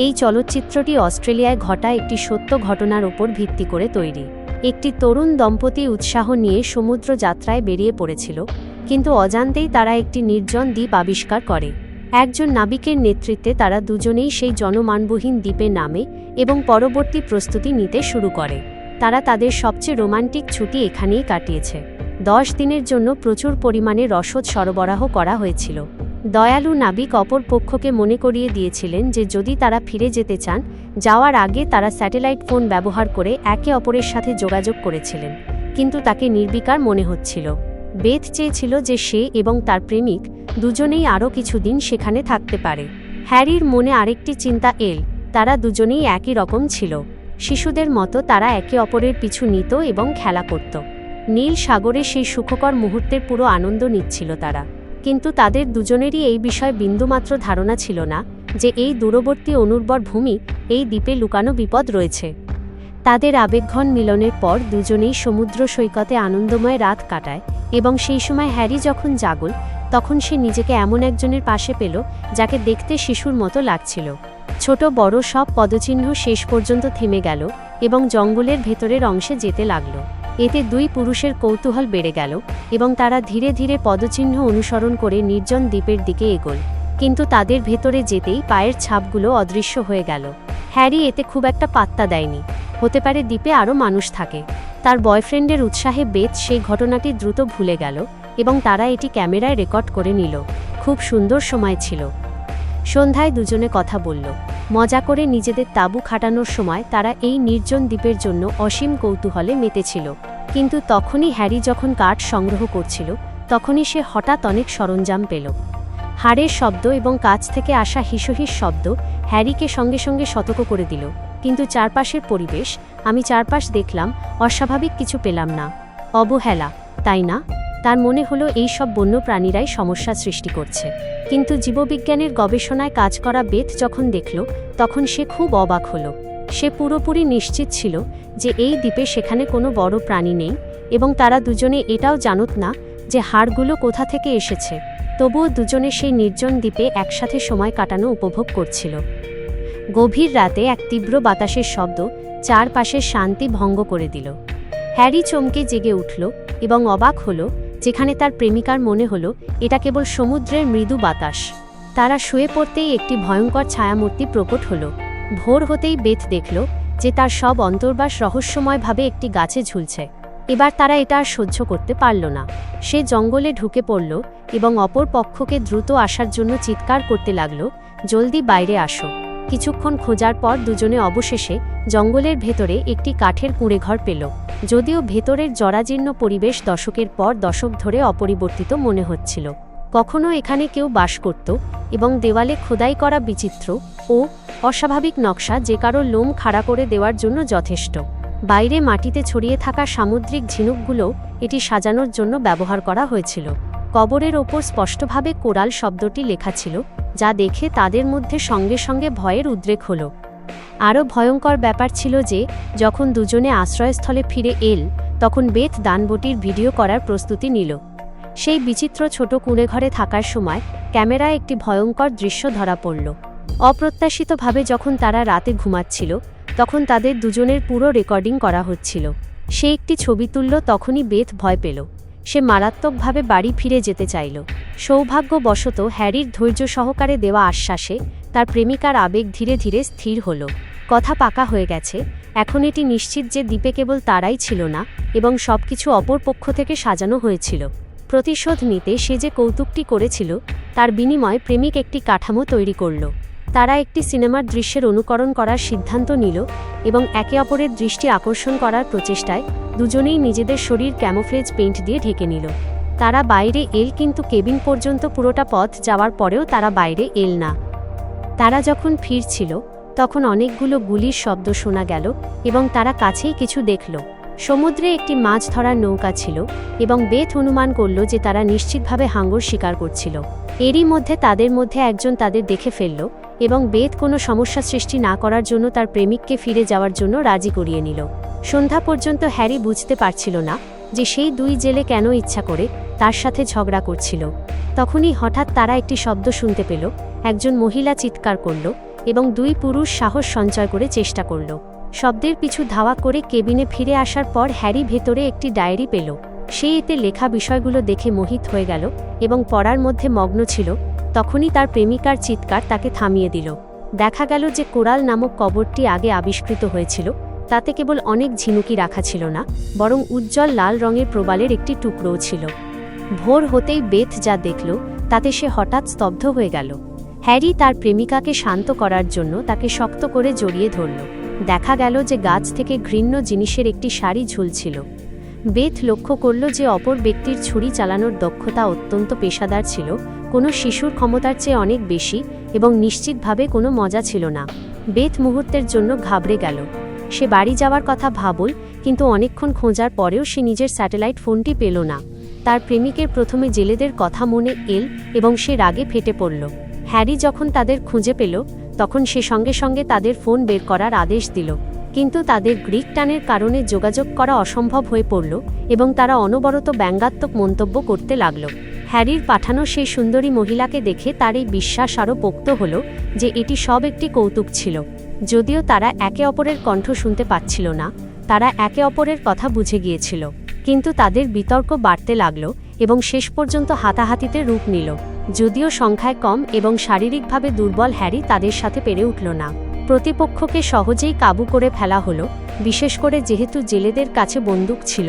এই চলচ্চিত্রটি অস্ট্রেলিয়ায় ঘটা একটি সত্য ঘটনার উপর ভিত্তি করে তৈরি। একটি তরুণ দম্পতি উৎসাহ নিয়ে সমুদ্র যাত্রায় বেরিয়ে পড়েছিল, কিন্তু অজান্তেই তারা একটি নির্জন দ্বীপ আবিষ্কার করে। একজন নাবিকের নেতৃত্বে তারা দুজনেই সেই জনমানবহীন দ্বীপে নামে এবং পরবর্তী প্রস্তুতি নিতে শুরু করে। তারা তাদের সবচেয়ে রোমান্টিক ছুটি এখানেই কাটিয়েছে। 10 দিনের জন্য প্রচুর পরিমাণে রসদ সরবরাহ করা হয়েছিল। দয়ালু নাবিক অপর পক্ষকে মনে করিয়ে দিয়েছিলেন যে যদি তারা ফিরে যেতে চান, যাওয়ার আগে তারা স্যাটেলাইট ফোন ব্যবহার করে একে অপরের সাথে যোগাযোগ করেছিলেন, কিন্তু তাকে নির্বিকার মনে হচ্ছিল। বেথ চেয়েছিল যে সে এবং তার প্রেমিক দুজনেই আরও কিছুদিন সেখানে থাকতে পারে। হ্যারির মনে আরেকটি চিন্তা এল, তারা দুজনেই একই রকম ছিল। শিশুদের মতো তারা একে অপরের পিছু নিত এবং খেলা করত। নীল সাগরে সেই সুখকর মুহূর্তের পুরো আনন্দ নিচ্ছিল তারা, কিন্তু তাদের দুজনেরই এই বিষয়ে বিন্দুমাত্র ধারণা ছিল না যে এই দূরবর্তী অনুর্বর ভূমি, এই দ্বীপে লুকানো বিপদ রয়েছে। তাদের আবেগঘন মিলনের পর দুজনেই সমুদ্র সৈকতে আনন্দময় রাত কাটায়, এবং সেই সময় হ্যারি যখন জাগল, তখন সে নিজেকে এমন একজনের পাশে পেল যাকে দেখতে শিশুর মতো লাগছিল। ছোট বড় সব পদচিহ্ন শেষ পর্যন্ত থেমে গেল এবং জঙ্গলের ভেতরের অংশে যেতে লাগল। এতে দুই পুরুষের কৌতূহল বেড়ে গেল এবং তারা ধীরে ধীরে পদচিহ্ন অনুসরণ করে নির্জন দ্বীপের দিকে এগোল, কিন্তু তাদের ভেতরে যেতেই পায়ের ছাপগুলো অদৃশ্য হয়ে গেল। হ্যারি এতে খুব একটা পাত্তা দেয়নি। হতে পারে দ্বীপে আরও মানুষ থাকে। তার বয়ফ্রেন্ডের উৎসাহে বেথ সেই ঘটনাটি দ্রুত ভুলে গেল এবং তারা এটি ক্যামেরায় রেকর্ড করে নিল। খুব সুন্দর সময় ছিল। সন্ধ্যায় দুজনে কথা বলল, মজা করে নিজেদের তাঁবু খাটানোর সময় তারা এই নির্জন দ্বীপের জন্য অসীম কৌতূহলে মেতেছিল। কিন্তু তখনই হ্যারি যখন কাঠ সংগ্রহ করছিল, তখনই সে হঠাৎ অনেক সরঞ্জাম পেল। হাড়ের শব্দ এবং কাছ থেকে আসা হিসহিস শব্দ হ্যারিকে সঙ্গে সঙ্গে সতর্ক করে দিল। কিন্তু চারপাশের পরিবেশ, আমি চারপাশ দেখলাম, অস্বাভাবিক কিছু পেলাম না। অবহেলা, তাই না? তার মনে হলো এই সব বন্য প্রাণীরাই সমস্যা সৃষ্টি করছে। কিন্তু জীববিজ্ঞানের গবেষণায় কাজ করা বেথ যখন দেখল, তখন সে খুব অবাক হলো। সে পুরোপুরি নিশ্চিত ছিল যে এই দ্বীপে সেখানে কোনো বড় প্রাণী নেই, এবং তারা দুজনে এটাও জানত না যে হাড়গুলো কোথা থেকে এসেছে। তবুও দুজনে সেই নির্জন দ্বীপে একসাথে সময় কাটানো উপভোগ করছিল। গভীর রাতে এক তীব্র বাতাসের শব্দ চারপাশের শান্তি ভঙ্গ করে দিল। হ্যারি চমকে জেগে উঠল এবং অবাক হল, যেখানে তার প্রেমিকার মনে হলো এটা কেবল সমুদ্রের মৃদু বাতাস। তারা শুয়ে পড়তেই একটি ভয়ঙ্কর ছায়ামূর্তি প্রকট হল। ভোর হতেই বেথ দেখল যে তার সব অন্তর্বাস রহস্যময়ভাবে একটি গাছে ঝুলছে। এবার তারা এটা আর সহ্য করতে পারল না। সে জঙ্গলে ঢুকে পড়ল এবং অপর পক্ষকে দ্রুত আসার জন্য চিৎকার করতে লাগল, জলদি বাইরে আসো। কিছুক্ষণ খোঁজার পর দুজনে অবশেষে জঙ্গলের ভেতরে একটি কাঠের কুঁড়েঘর পেল। যদিও ভেতরের জরাজীর্ণ পরিবেশ দশকের পর দশক ধরে অপরিবর্তিত মনে হচ্ছিল। কখনো এখানে কেউ বাস করত, এবং দেওয়ালে খোদাই করা বিচিত্র ও অস্বাভাবিক নকশা যে কারো লোম খাড়া করে দেওয়ার জন্য যথেষ্ট। বাইরে মাটিতে ছড়িয়ে থাকা সামুদ্রিক ঝিনুকগুলো এটি সাজানোর জন্য ব্যবহার করা হয়েছিল। কবরের ওপর স্পষ্টভাবে কোরাল শব্দটি লেখা ছিল, যা দেখে তাদের মধ্যে সঙ্গে সঙ্গে ভয়ের উদ্রেক হল। আরও ভয়ঙ্কর ব্যাপার ছিল যে যখন দুজনে আশ্রয়স্থলে ফিরে এল, তখন বেথ দানবটির ভিডিও করার প্রস্তুতি নিল। সেই বিচিত্র ছোট কুঁড়েঘরে থাকার সময় ক্যামেরায় একটি ভয়ঙ্কর দৃশ্য ধরা পড়ল। অপ্রত্যাশিতভাবে যখন তারা রাতে ঘুমাচ্ছিল, তখন তাদের দুজনের পুরো রেকর্ডিং করা হচ্ছিল। সে একটি ছবি তুলল, তখনই বেথ ভয় পেল। সে মারাত্মকভাবে বাড়ি ফিরে যেতে চাইল। সৌভাগ্যবশত হ্যারির ধৈর্য সহকারে দেওয়া আশ্বাসে তার প্রেমিকার আবেগ ধীরে ধীরে স্থির হল। কথা পাকা হয়ে গেছে। এখন এটি নিশ্চিত যে দ্বীপে কেবল তারাই ছিল না, এবং সবকিছু অপর পক্ষ থেকে সাজানো হয়েছিল। প্রতিশোধ নিতে সে যে কৌতুকটি করেছিল, তার বিনিময়ে প্রেমিক একটি কাঠামো তৈরি করল। তারা একটি সিনেমার দৃশ্যের অনুকরণ করার সিদ্ধান্ত নিল, এবং একে অপরের দৃষ্টি আকর্ষণ করার প্রচেষ্টায় দুজনেই নিজেদের শরীর ক্যামোফ্লেজ পেইন্ট দিয়ে ঢেকে নিল। তারা বাইরে এল, কিন্তু কেবিন পর্যন্ত পুরোটা পথ যাওয়ার পরেও তারা বাইরে এল না। তারা যখন ফিরছিল, তখন অনেকগুলো গুলির শব্দ শোনা গেল এবং তারা কাছেই কিছু দেখল। সমুদ্রে একটি মাছ ধরার নৌকা ছিল, এবং বেথ অনুমান করল যে তারা নিশ্চিতভাবে হাঙ্গর শিকার করছিল। এরই মধ্যে তাদের মধ্যে একজন তাদের দেখে ফেলল, এবং বেথ কোনো সমস্যা সৃষ্টি না করার জন্য তার প্রেমিককে ফিরে যাওয়ার জন্য রাজি করিয়ে নিল। সন্ধ্যা পর্যন্ত হ্যারি বুঝতে পারছিল না যে সেই দুই জেলে কেন ইচ্ছা করে তার সাথে ঝগড়া করছিল। তখনই হঠাৎ তারা একটি শব্দ শুনতে পেল। একজন মহিলা চিৎকার করল, এবং দুই পুরুষ সাহস সঞ্চয় করে চেষ্টা করল। শব্দের পিছু ধাওয়া করে কেবিনে ফিরে আসার পর হ্যারি ভেতরে একটি ডায়েরি পেল। সে এতে লেখা বিষয়গুলো দেখে মোহিত হয়ে গেল এবং পড়ার মধ্যে মগ্ন ছিল। তখনই তার প্রেমিকার চিৎকার তাকে থামিয়ে দিল। দেখা গেল যে কোরাল নামক কবরটি আগে আবিষ্কৃত হয়েছিল, তাতে কেবল অনেক ঝিনুকি রাখা ছিল না, বরং উজ্জ্বল লাল রঙের প্রবালের একটি টুকরোও ছিল। ভোর হতেই বেথ যা দেখল তাতে সে হঠাৎ স্তব্ধ হয়ে গেল। হ্যারি তার প্রেমিকাকে শান্ত করার জন্য তাকে শক্ত করে জড়িয়ে ধরল। দেখা গেল যে গাছ থেকে ঘৃণ্য জিনিসের একটি শাড়ি ঝুলছিল। বেথ লক্ষ্য করল যে অপর ব্যক্তির ছুরি চালানোর দক্ষতা অত্যন্ত পেশাদার ছিল, কোনো শিশুর ক্ষমতার চেয়ে অনেক বেশি, এবং নিশ্চিতভাবে কোনো মজা ছিল না। বেথ মুহূর্তের জন্য ঘাবড়ে গেল। সে বাড়ি যাওয়ার কথা ভাবল, কিন্তু অনেকক্ষণ খোঁজার পরেও সে নিজের স্যাটেলাইট ফোনটি পেল না। তার প্রেমিকের প্রথমে জেলেদের কথা মনে এল এবং সে রাগে ফেটে পড়ল। হ্যারি যখন তাদের খুঁজে পেল তখন সে সঙ্গে সঙ্গে তাদের ফোন বের করার আদেশ দিল, কিন্তু তাদের গ্রিক টানের কারণে যোগাযোগ করা অসম্ভব হয়ে পড়ল এবং তারা অনবরত ব্যঙ্গাত্মক মন্তব্য করতে লাগল। হ্যারির পাঠানো সেই সুন্দরী মহিলাকে দেখে তার এই বিশ্বাস আরও পোক্ত হল যে এটি সব একটি কৌতুক ছিল। যদিও তারা একে অপরের কণ্ঠ শুনতে পাচ্ছিল না, তারা একে অপরের কথা বুঝে গিয়েছিল। কিন্তু তাদের বিতর্ক বাড়তে লাগল এবং শেষ পর্যন্ত হাতাহাতিতে রূপ নিল। যদিও সংখ্যায় কম এবং শারীরিকভাবে দুর্বল হ্যারি তাদের সাথে পেরে উঠল না। প্রতিপক্ষকে সহজেই কাবু করে ফেলা হলো, বিশেষ করে যেহেতু জেলেদের কাছে বন্দুক ছিল।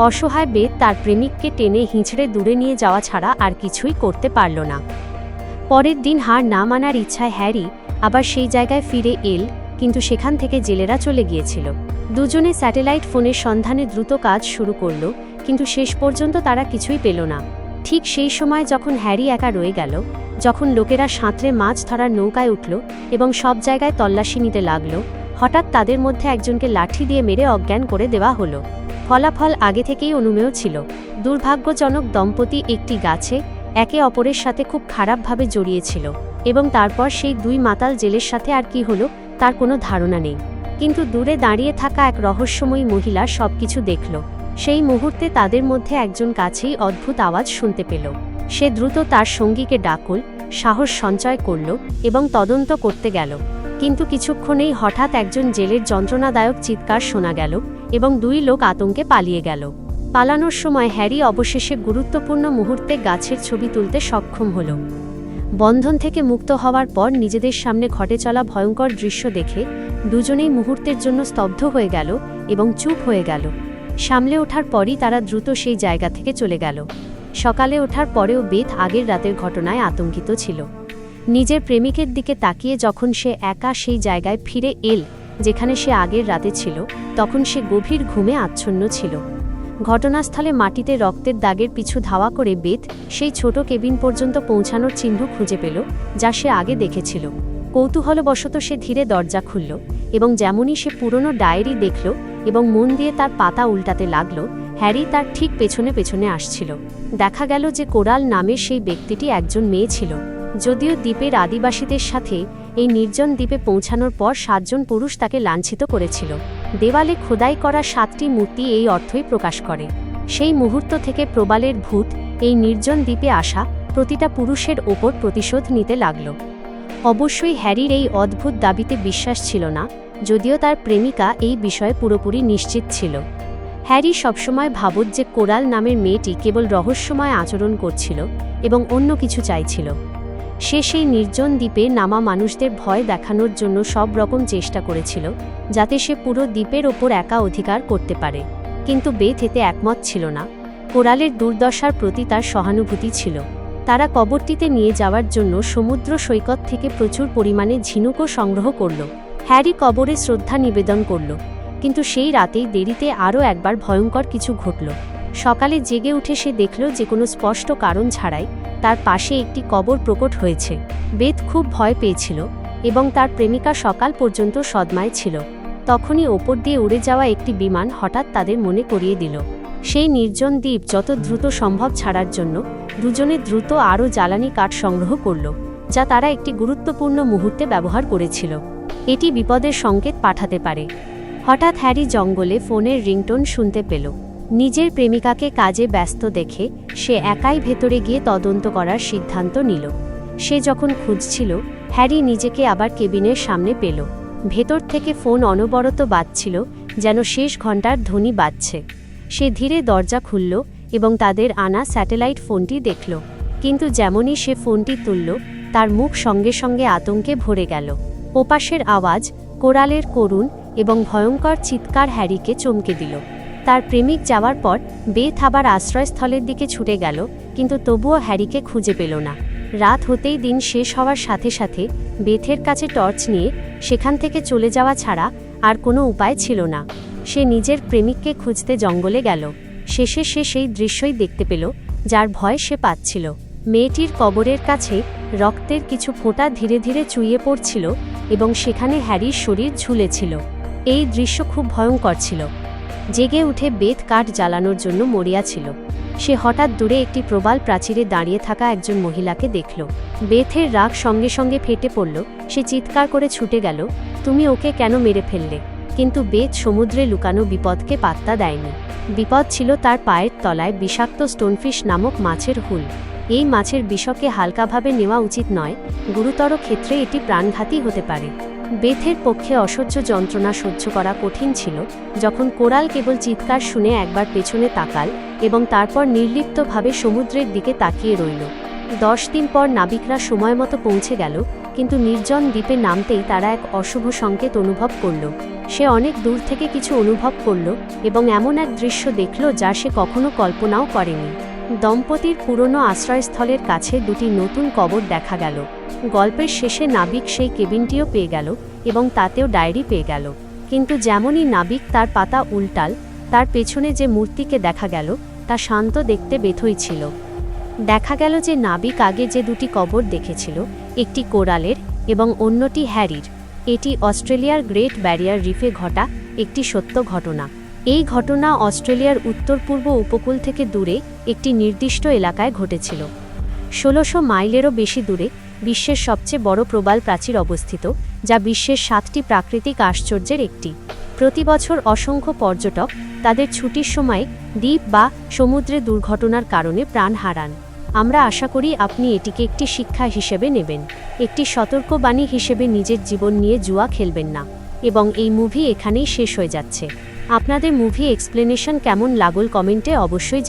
অসহায় বেথ তার প্রেমিককে টেনে হিঁচড়ে দূরে নিয়ে যাওয়া ছাড়া আর কিছুই করতে পারল না। পরের দিন হার না মানার ইচ্ছায় হ্যারি আবার সেই জায়গায় ফিরে এল, কিন্তু সেখান থেকে জেলেরা চলে গিয়েছিল। দুজনে স্যাটেলাইট ফোনের সন্ধানে দ্রুত কাজ শুরু করল, কিন্তু শেষ পর্যন্ত তারা কিছুই পেল না। ঠিক সেই সময় যখন হ্যারি একা রয়ে গেল, যখন লোকেরা সাঁতরে মাছ ধরার নৌকায় উঠল এবং সব জায়গায় তল্লাশি নিতে লাগল, হঠাৎ তাদের মধ্যে একজনকে লাঠি দিয়ে মেরে অজ্ঞান করে দেওয়া হলো। ফলাফল আগে থেকেই অনুমেয় ছিল। দুর্ভাগ্যজনক দম্পতি একটি গাছে একে অপরের সাথে খুব খারাপভাবে জড়িয়েছিল এবং তারপর সেই দুই মাতাল জেলের সাথে আর কি হলো তার কোনো ধারণা নেই। কিন্তু দূরে দাঁড়িয়ে থাকা এক রহস্যময়ী মহিলা সবকিছু দেখল। সেই মুহূর্তে তাদের মধ্যে একজন কাছেই অদ্ভুত আওয়াজ শুনতে পেল। সে দ্রুত তার সঙ্গীকে ডাকল, সাহস সঞ্চয় করল এবং তদন্ত করতে গেল। কিন্তু কিছুক্ষণেই হঠাৎ একজন জেলের যন্ত্রণাদায়ক চিৎকার শোনা গেল এবং দুই লোক আতঙ্কে পালিয়ে গেল। পালানোর সময় হ্যারি অবশেষে গুরুত্বপূর্ণ মুহূর্তে গাছের ছবি তুলতে সক্ষম হল। বন্ধন থেকে মুক্ত হওয়ার পর নিজেদের সামনে ঘটে চলা ভয়ঙ্কর দৃশ্য দেখে দুজনেই মুহূর্তের জন্য স্তব্ধ হয়ে গেল এবং চুপ হয়ে গেল। সামলে ওঠার পরই তারা দ্রুত সেই জায়গা থেকে চলে গেল। সকালে ওঠার পরেও বেথ আগের রাতের ঘটনায় আতঙ্কিত ছিল। নিজের প্রেমিকের দিকে তাকিয়ে যখন সে একা সেই জায়গায় ফিরে এল যেখানে সে আগের রাতে ছিল, তখন সে গভীর ঘুমে আচ্ছন্ন ছিল। ঘটনাস্থলে মাটিতে রক্তের দাগের পিছু ধাওয়া করে বেথ সেই ছোট কেবিন পর্যন্ত পৌঁছানোর চিহ্ন খুঁজে পেল যা সে আগে দেখেছিল। কৌতূহলবশত সে ধীরে দরজা খুলল এবং যেমনই সে পুরনো ডায়েরি দেখল এবং মন দিয়ে তার পাতা উল্টাতে লাগল, হ্যারি তার ঠিক পেছনে পেছনে আসছিল। দেখা গেল যে কোরাল নামের সেই ব্যক্তিটি একজন মেয়ে ছিল। যদিও দ্বীপের আদিবাসীদের সাথে এই নির্জন দ্বীপে পৌঁছানোর পর 7 জন পুরুষ তাকে লাঞ্ছিত করেছিল। দেওয়ালে খোদাই করা 7টি মূর্তি এই অর্থই প্রকাশ করে। সেই মুহূর্ত থেকে প্রবালের ভূত এই নির্জন দ্বীপে আসা প্রতিটা পুরুষের ওপর প্রতিশোধ নিতে লাগল। অবশ্যই হ্যারির এই অদ্ভুত দাবিতে বিশ্বাস ছিল না, যদিও তার প্রেমিকা এই বিষয়ে পুরোপুরি নিশ্চিত ছিল। হ্যারি সবসময় ভাবত যে কোরাল নামের মেয়েটি কেবল রহস্যময় আচরণ করছিল এবং অন্য কিছু চাইছিল। সে সেই নির্জন দ্বীপে নামা মানুষদের ভয় দেখানোর জন্য সব রকম চেষ্টা করেছিল, যাতে সে পুরো দ্বীপের ওপর একা অধিকার করতে পারে। কিন্তু বেথ এতে একমত ছিল না। কোরালের দুর্দশার প্রতি তার সহানুভূতি ছিল। তারা কবরটিতে নিয়ে যাওয়ার জন্য সমুদ্র সৈকত থেকে প্রচুর পরিমাণে ঝিনুকও সংগ্রহ করল। হ্যারি কবরে শ্রদ্ধা নিবেদন করল, কিন্তু সেই রাতেই দেরিতে আরও একবার ভয়ঙ্কর কিছু ঘটল। সকালে জেগে উঠে সে দেখল যে কোনো স্পষ্ট কারণ ছাড়াই তার পাশে একটি কবর প্রকট হয়েছে। বেথ খুব ভয় পেয়েছিল এবং তার প্রেমিকা সকাল পর্যন্ত সদমায় ছিল। তখনই ওপর দিয়ে উড়ে যাওয়া একটি বিমান হঠাৎ তাদের মনে করিয়ে দিল সেই নির্জন দ্বীপ যত দ্রুত সম্ভব ছাড়ার জন্য দুজনে দ্রুত আরও জ্বালানি কাঠ সংগ্রহ করল, যা তারা একটি গুরুত্বপূর্ণ মুহূর্তে ব্যবহার করেছিল। এটি বিপদের সংকেত পাঠাতে পারে। হঠাৎ হ্যারি জঙ্গলে ফোনের রিংটোন শুনতে পেল। নিজের প্রেমিকাকে কাজে ব্যস্ত দেখে সে একাই ভেতরে গিয়ে তদন্ত করার সিদ্ধান্ত নিল। সে যখন খুঁজছিল হ্যারি নিজেকে আবার কেবিনের সামনে পেল। ভেতর থেকে ফোন অনবরত বাজছিল, যেন শেষ ঘন্টার ধ্বনি বাজছে। সে ধীরে দরজা খুলল এবং তাদের আনা স্যাটেলাইট ফোনটি দেখল। কিন্তু যেমনই সে ফোনটি তুলল, তার মুখ সঙ্গে সঙ্গে আতঙ্কে ভরে গেল। ওপাশের আওয়াজ, কোরালের করুণ এবং ভয়ঙ্কর চিৎকার হ্যারিকে চমকে দিল। তার প্রেমিক যাওয়ার পর বেথ আবার আশ্রয়স্থলের দিকে ছুটে গেল, কিন্তু তবুও হ্যারিকে খুঁজে পেল না। রাত হতেই দিন শেষ হওয়ার সাথে সাথে বেথের কাছে টর্চ নিয়ে সেখান থেকে চলে যাওয়া ছাড়া আর কোনো উপায় ছিল না। সে নিজের প্রেমিককে খুঁজতে জঙ্গলে গেল। শেষে সে সেই দৃশ্যই দেখতে পেল যার ভয় সে পাচ্ছিল। মেয়েটির কবরের কাছে রক্তের কিছু ফোঁটা ধীরে ধীরে চুইয়ে পড়ছিল এবং সেখানে হ্যারির শরীর ঝুলেছিল। এই দৃশ্য খুব ভয়ঙ্কর ছিল। জেগে উঠে বেথ কাঠ জ্বালানোর জন্য মরিয়া ছিল। সে হঠাৎ দূরে একটি প্রবাল প্রাচীরে দাঁড়িয়ে থাকা একজন মহিলাকে দেখল। বেথের রাগ সঙ্গে সঙ্গে ফেটে পড়ল। সে চিৎকার করে ছুটে গেল, তুমি ওকে কেন মেরে ফেললে? কিন্তু বেথ সমুদ্রে লুকানো বিপদকে পাত্তা দেয়নি। বিপদ ছিল তার পায়ের তলায় বিষাক্ত স্টোনফিশ নামক মাছের হুল। এই মাছের বিষকে হালকাভাবে নেওয়া উচিত নয়, গুরুতর ক্ষেত্রে এটি প্রাণঘাতী হতে পারে। বেথের পক্ষে অসহ্য যন্ত্রণা সহ্য করা কঠিন ছিল যখন কোরাল কেবল চিৎকার শুনে একবার পেছনে তাকাল এবং তারপর নির্লিপ্তভাবে সমুদ্রের দিকে তাকিয়ে রইল। 10 দিন পর নাবিকরা সময়মতো পৌঁছে গেল, কিন্তু নির্জন দ্বীপে নামতেই তারা এক অশুভ সংকেত অনুভব করল। সে অনেক দূর থেকে কিছু অনুভব করল এবং এমন এক দৃশ্য দেখল যা সে কখনো কল্পনাও করেনি। দম্পতির পুরনো আশ্রয়স্থলের কাছে দুটি নতুন কবর দেখা গেল। গল্পের শেষে নাবিক সেই কেবিনটিও পেয়ে গেল এবং তাতেও ডায়েরি পেয়ে গেল। কিন্তু যেমনই নাবিক তার পাতা উল্টাল, তার পেছনে যে মূর্তিকে দেখা গেল তা শান্ত দেখতে বেথই ছিল। দেখা গেল যে নাবিক আগে যে দুটি কবর দেখেছিল, একটি কোরালের এবং অন্যটি হ্যারির। এটি অস্ট্রেলিয়ার গ্রেট ব্যারিয়ার রিফে ঘটা একটি সত্য ঘটনা। এই ঘটনা অস্ট্রেলিয়ার উত্তর পূর্ব উপকূল থেকে দূরে একটি নির্দিষ্ট এলাকায় ঘটেছিল। 1600 মাইলেরও বেশি দূরে বিশ্বের সবচেয়ে বড় প্রবাল প্রাচীর অবস্থিত, যা বিশ্বের 7টি প্রাকৃতিক আশ্চর্যের একটি। প্রতি বছর অসংখ্য পর্যটক তাদের ছুটির সময় দ্বীপ বা সমুদ্রে দুর্ঘটনার কারণে প্রাণ হারান। আমরা আশা করি আপনি এটিকে একটি শিক্ষা হিসেবে নেবেন, একটি সতর্কবাণী হিসেবে নিজের জীবন নিয়ে জুয়া খেলবেন না। এবং এই মুভি এখানেই শেষ হয়ে যাচ্ছে। আপনাদের মুভি এক্সপ্লেনেশন কেমন লাগল কমেন্টে অবশ্যই